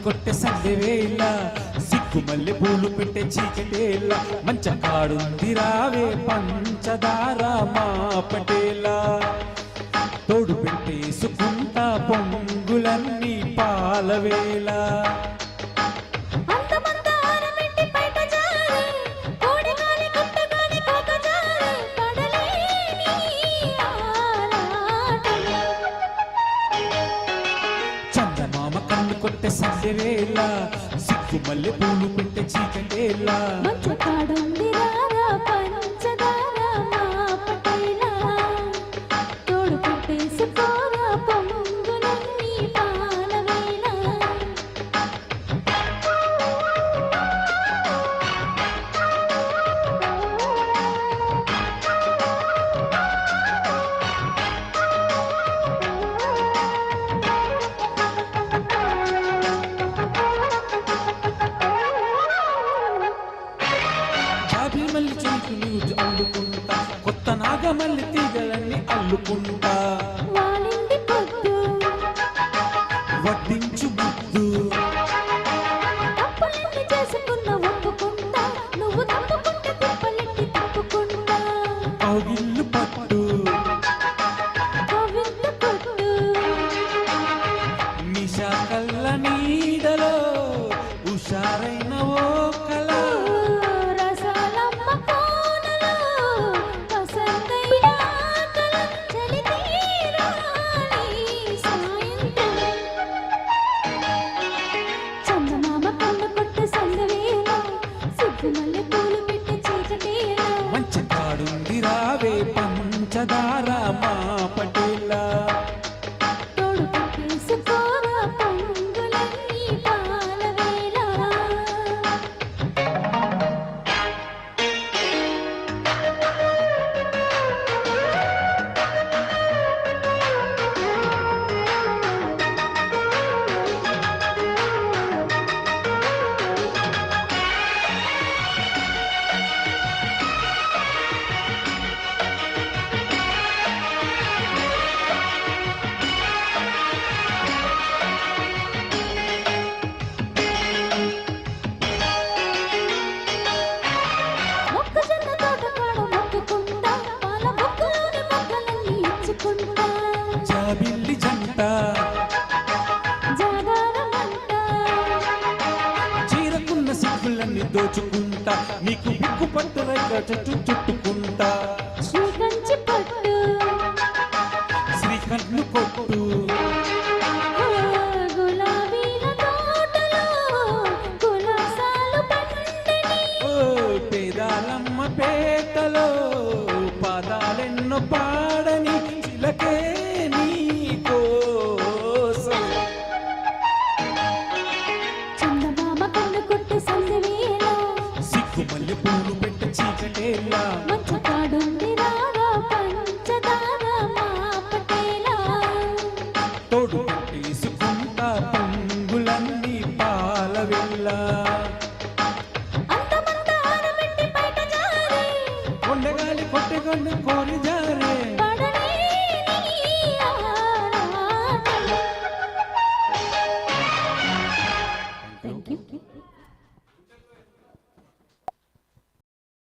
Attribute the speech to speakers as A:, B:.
A: కొట్టే సందెవేళ సిగ్గు మల్లె పూలు పెట్టే చీకటేళ్ళ మంచ కాడుంది రావే పంచదార మా పటేలా తోడు పెట్టేసుకుంటా పొంగులన్నీ పాలవేళ చందమామ కన్ను కొట్టే సందెవేళ సిగ్గు మల్లె పూలు పెట్టే చీకటేళ్ళ మల్లి చెంకులు అల్లుకుంటా కొత్త నాగమల్లి తీగలన్నీ అల్లుకుంటా వడ్డించు ముద్దు కౌగిల్లు పట్టు నిశా కళ్ళ నీడలో హుషారైన ఓ కళ మంచి కాడుంది రావే పంచదార మా పటేలా జాబిల్లి జంట చీరకున్న సిగ్గులన్నీ దోచుకుంటా నీకు బిగ్గు పట్టు రైక చుట్టుకుంటా శ్రీకన్ను కొట్టు పేదాలమ్మ పేటలో పాదాలెన్నో పాడని చిలకే మల్లె పూలు పెట్ట చీకటేళ్ళ తోడు పెట్టేసుకుంటా పొంగులన్నీ పాలవెళ్ళ కొండగాలి కొట్టెగొండ కోరి జారే
B: Thank you.